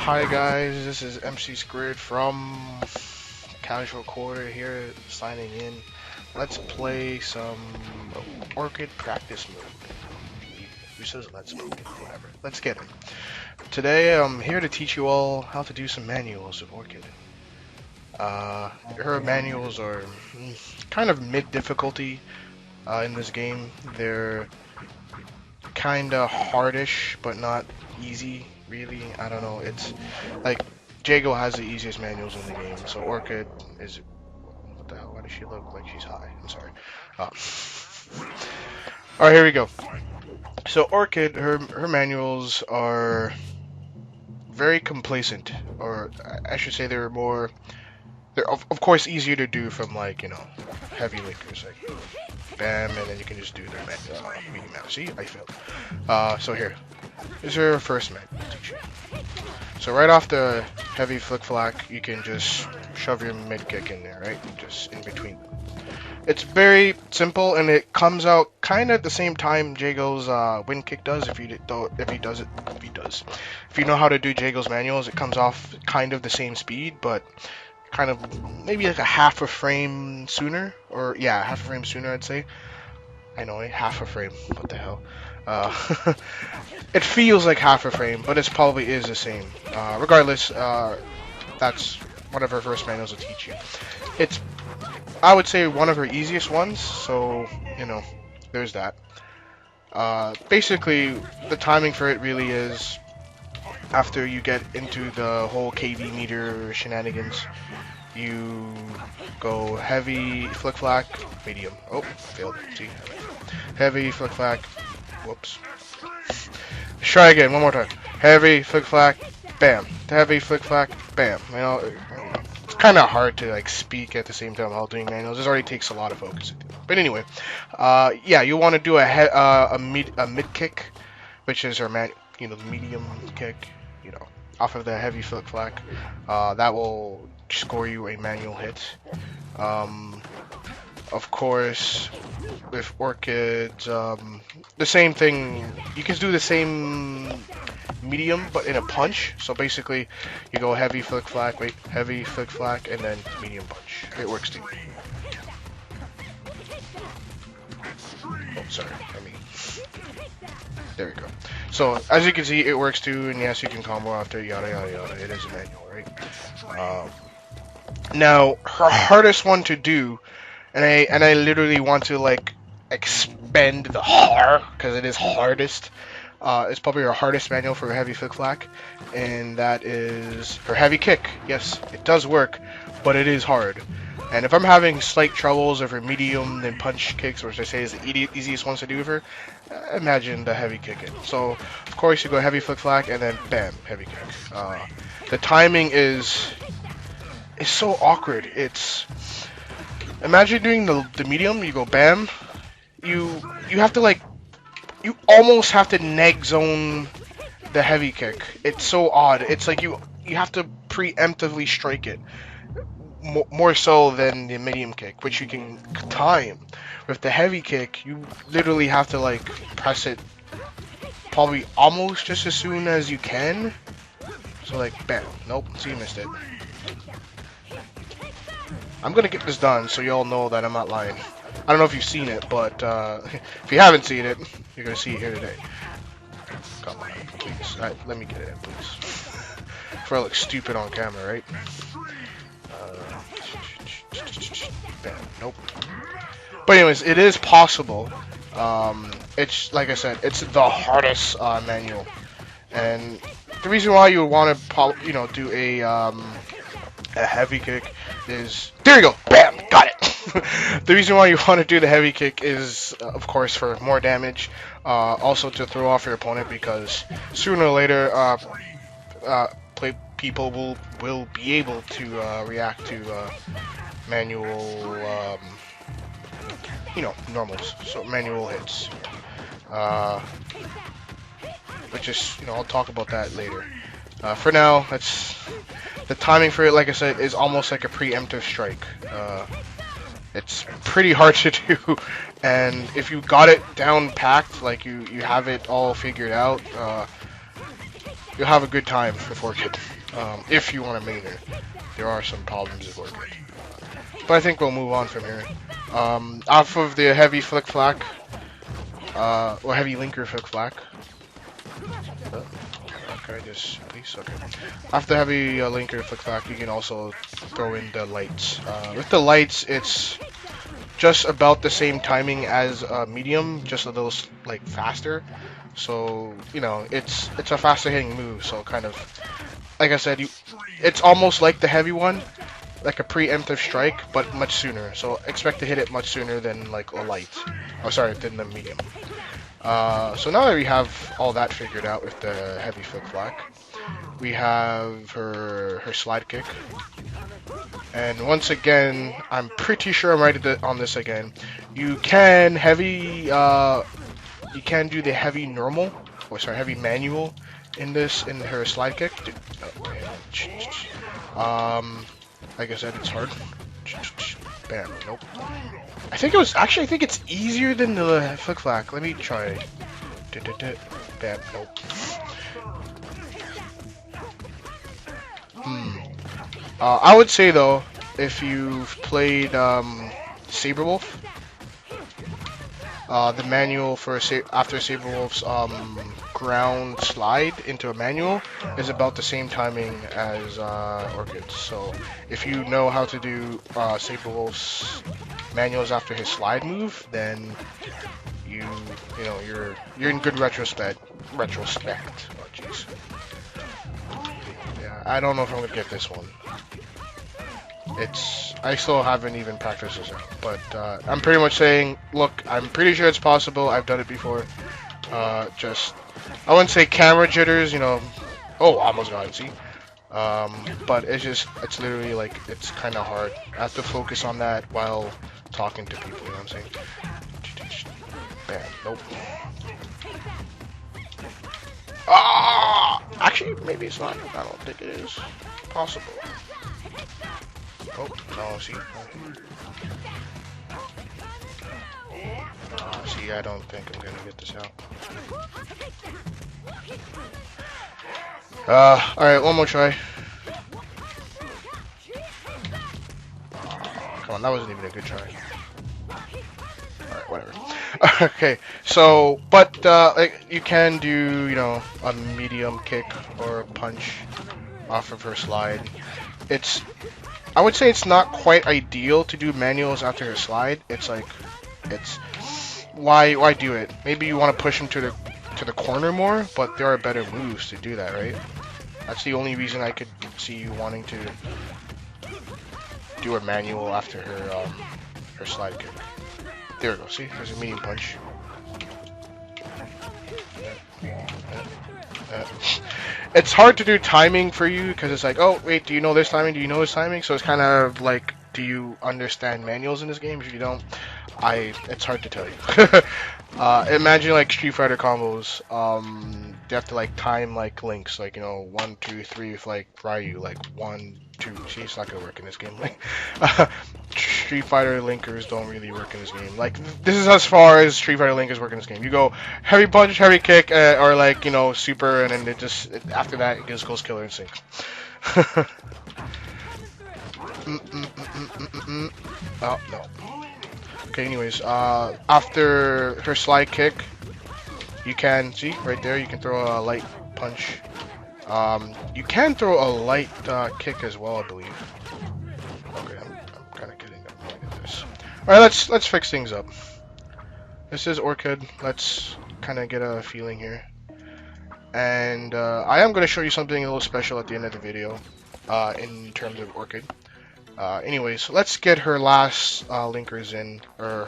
Hi guys, this is MC Squared from CasualCorridor here, signing in. Let's play some Orchid practice mode. Who says let's move? Whatever. Let's get it. Today I'm here to teach you all how to do some manuals of Orchid. Her manuals are kind of mid difficulty in this game. They're kinda hardish, but not easy, really. I don't know. It's like Jago has the easiest manuals in the game, so Orchid is. What the hell? Why does she look like she's high? I'm sorry. Alright, here we go. So Orchid, her manuals are very complacent, or I should say they're of course easier to do from, like, you know, heavy linkers, like bam, and then you can just do their medium manual. See, I failed. So here's her first manual teaching. So right off the heavy flick flack, you can just shove your mid kick in there, right? Just in between them. It's very simple, and it comes out kind of at the same time Jago's wind kick does. If you know how to do Jago's manuals, it comes off kind of the same speed, but kind of maybe like a half a frame sooner, or yeah, half a frame sooner, I'd say. I know, half a frame. What the hell? It feels like half a frame, but it probably is the same. Regardless, that's one of her first manuals will teach you. It's, I would say, one of her easiest ones, so, you know, there's that. Basically, the timing for it really is after you get into the whole KV meter shenanigans, you go heavy, flick flack, medium. Oh, failed. See? Heavy, flick flack. Whoops. Let's try again, one more time. Heavy, flick flack, bam. Heavy, flick flack, bam. You know, it's kind of hard to, like, speak at the same time while doing manuals. This already takes a lot of focus. But anyway, yeah, you want to do a mid kick, which is our medium kick, you know, off of the heavy flick flack. That will score you a manual hit. Of course, with Orchids, the same thing. You can do the same medium, but in a punch. So basically, you go heavy flick flack, heavy flick flack, and then medium punch. It works too. Oh, sorry. There we go. So, as you can see, it works too, and yes, you can combo after, yada yada yada. It is a manual, right? Now, her hardest one to do, and I literally want to, like, expend the har, because it is hardest. It's probably her hardest manual for her heavy flick flack, and that is her heavy kick. Yes, it does work, but it is hard. And if I'm having slight troubles with her medium and punch kicks, which I say is the easiest ones to do with her, imagine the heavy kick it. So, of course, you go heavy flick flack, and then bam, heavy kick. The timing is so awkward. It's, imagine doing the medium, you go bam, you have to, like, you almost have to neg zone the heavy kick. It's so odd. It's like you have to preemptively strike it. More so than the medium kick, which you can time. With the heavy kick, you literally have to, like, press it probably almost just as soon as you can. So, like, bam. Nope, so you missed it. I'm gonna get this done so y'all know that I'm not lying. I don't know if you've seen it, but if you haven't seen it, you're gonna see it here today. Come on, please. Let me get it in, please. Before I look stupid on camera, right? Nope. But anyways, it is possible. It's, like I said, it's the hardest manual, and the reason why you would want to, you know, do a heavy kick is, there you go, bam, got it. The reason why you want to do the heavy kick is, of course, for more damage, also to throw off your opponent, because sooner or later, people will be able to react to manual, you know, normals, so manual hits. Which is, you know, I'll talk about that later. For now, the timing for it, like I said, is almost like a preemptive strike. It's pretty hard to do, and if you got it down packed, like you have it all figured out, you'll have a good time with Orchid. If you want to main her, there are some problems with Orchid, but I think we'll move on from here. Off of the heavy flick flack, or heavy linker flick flack. Okay, just please. Okay. After heavy linker flick flack, you can also throw in the lights. With the lights, it's just about the same timing as medium, just a little like faster. So you know, it's a faster hitting move. So kind of, like I said, it's almost like the heavy one, like a preemptive strike, but much sooner. So expect to hit it much sooner than like a light. Oh, sorry, than the medium. So now that we have all that figured out with the heavy flick flack, we have her slide kick. And once again, I'm pretty sure I'm right on this again. You can you can do the heavy normal, or sorry, heavy manual in her slide kick. Like I said, it's hard. Bam, nope. I think it's easier than the flick flack. Let me try. Bam, nope. I would say though, if you've played Saberwolf, the manual for after Saberwolf's ground slide into a manual is about the same timing as Orchid. So if you know how to do Saberwolf's manuals after his slide move, then you know you're in good retrospect. Oh jeez. Yeah, I don't know if I'm gonna get this one. I still haven't even practiced this out, but I'm pretty much saying, look, I'm pretty sure it's possible. I've done it before. Just, I wouldn't say camera jitters, you know. Oh, almost got it, see? But it's literally like, it's kind of hard. I have to focus on that while talking to people, you know what I'm saying? Bam, nope. Ah! Actually, maybe it's not. I don't think it is possible. Oh, no, see? See, I don't think I'm gonna get this out. Alright, one more try. Come on, that wasn't even a good try. Alright, whatever. Okay, so, but, like, you can do, you know, a medium kick or a punch off of her slide. I would say it's not quite ideal to do manuals after her slide. It's like, why do it? Maybe you want to push him to the corner more, but there are better moves to do that, right? That's the only reason I could see you wanting to do a manual after her slide kick. There we go. See, there's a medium punch. It's hard to do timing for you because it's like, oh wait, do you know this timing? Do you know this timing? So it's kind of like, do you understand manuals in this game? If you don't, it's hard to tell you. Imagine like Street Fighter combos. You have to like time like links, like, you know, 1, 2, 3 with like Ryu, like 1, 2. See, it's not gonna work in this game. Like, Street Fighter linkers don't really work in this game. Like, this is as far as Street Fighter linkers work in this game. You go heavy punch, heavy kick, or like, you know, super, and then after that it just goes killer instinct. Oh no. Okay, anyways, after her slide kick, you can see right there. You can throw a light punch. You can throw a light kick as well, I believe. Okay, I'm kind of kidding. Look at this. All right, let's fix things up. This is Orchid. Let's kind of get a feeling here. And I am going to show you something a little special at the end of the video in terms of Orchid. Anyways, let's get her last linkers in, or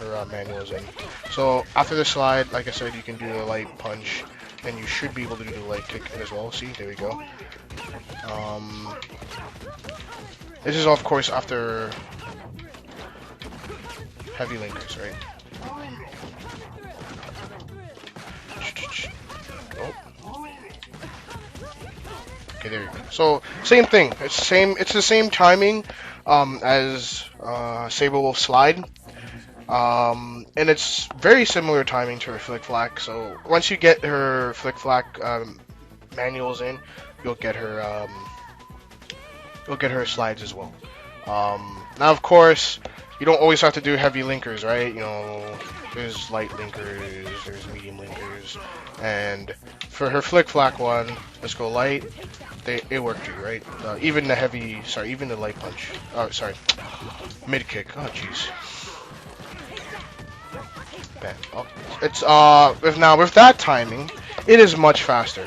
her manuals in. So after the slide, like I said, you can do the light punch, and you should be able to do the light kick as well. See, there we go. This is of course after heavy linkers, right? Oh. Okay, there you go. So same thing. It's the same timing as Saberwolf slide. And it's very similar timing to her flick flack. So once you get her flick flack manuals in, you'll get her slides as well. Now, of course, you don't always have to do heavy linkers, right? You know, there's light linkers, there's medium linkers, and for her flick flack one, let's go light. It worked too, right? Even the heavy, sorry, even the light punch. Oh, sorry, mid kick. Oh, jeez. Bam. Oh, it's with that timing, it is much faster.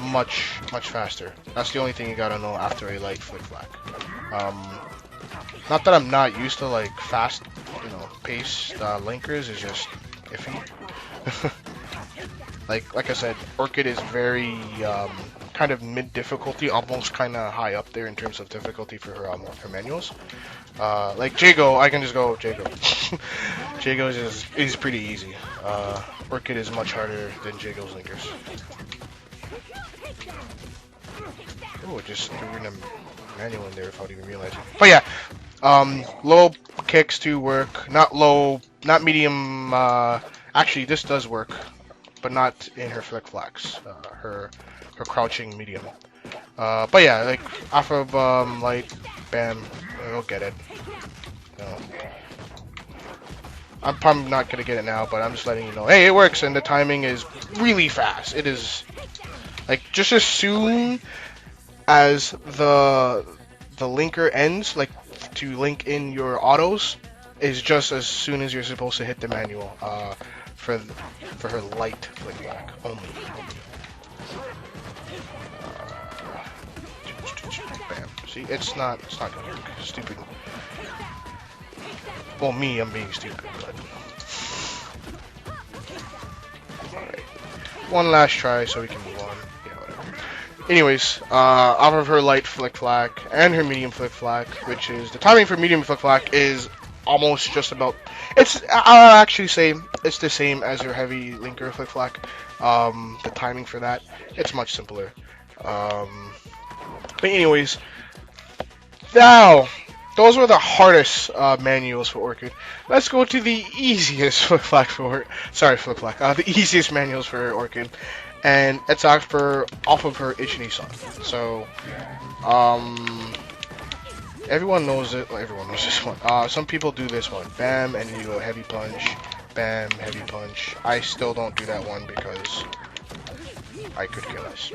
Much faster. That's the only thing you gotta know after a light flick flack. Not that I'm not used to like fast, you know, paced linkers. It's just iffy. like I said, Orchid is very kind of mid difficulty, almost kind of high up there in terms of difficulty for her manuals. Like Jago, I can just go Jago. Jago is pretty easy. Orchid is much harder than Jago's linkers. Oh, just threw in a manual in there without even realizing. But yeah, low kicks do work. Not low, not medium. Actually, this does work, but not in her flick flacks. Her crouching medium. But yeah, like off of like bam, you'll get it. I'm probably not gonna get it now, but I'm just letting you know. Hey, it works, and the timing is really fast. It is like just as soon as the linker ends, like to link in your autos, is just as soon as you're supposed to hit the manual for her light flick flack only. Bam. See, it's not gonna work. Stupid. Well, I'm being stupid, but alright. One last try so we can move on. Yeah, whatever. Anyways, off of her light flick flack and her medium flick flack, which is the timing for medium flick flack is almost just about. I'll actually say it's the same as her heavy linker flick flack. The timing for that, it's much simpler. But anyways, now those were the hardest manuals for Orchid. Let's go to the easiest flick flack for the easiest manuals for Orchid. And it's off of her Ichini-san. So, everyone knows it. Well, everyone knows this one. Some people do this one. Bam, and you go heavy punch. Bam, heavy punch. I still don't do that one because I could care less.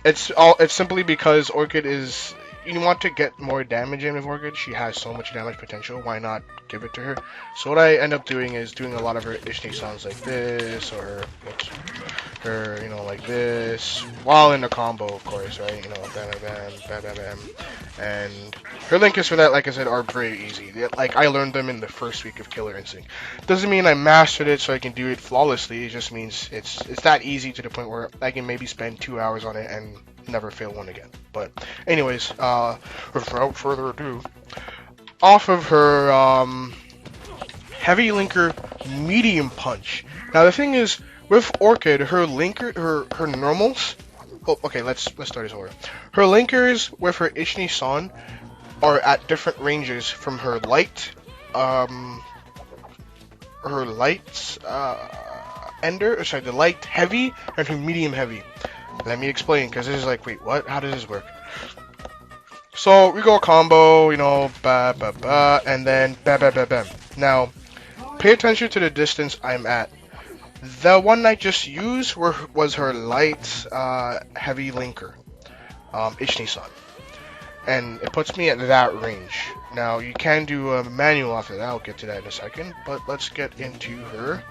It's simply because Orchid is. You want to get more damage in with Orchid. She has so much damage potential. Why not give it to her? So what I end up doing is doing a lot of her Ichini-sans like this, or her, you know, like this, while in the combo, of course, right? You know, bam, bam, bam, bam, bam. And her linkers for that, like I said, are very easy. Like, I learned them in the first week of Killer Instinct. Doesn't mean I mastered it so I can do it flawlessly. It just means it's that easy to the point where I can maybe spend 2 hours on it and never fail one again. But anyways, without further ado, off of her heavy linker medium punch. Now the thing is, with Orchid, her linker, her normals. Oh, okay, let's start this over. Her linkers with her Ichini-san are at different ranges from her light, the light heavy and her medium heavy. Let me explain, because this is like, wait, what? How does this work? So we go combo, you know, ba ba ba, and then ba ba ba bam. Now, pay attention to the distance I'm at. The one I just used was her light, heavy linker, Ichini-san, and it puts me at that range. Now you can do a manual after that. I'll get to that in a second, but let's get into her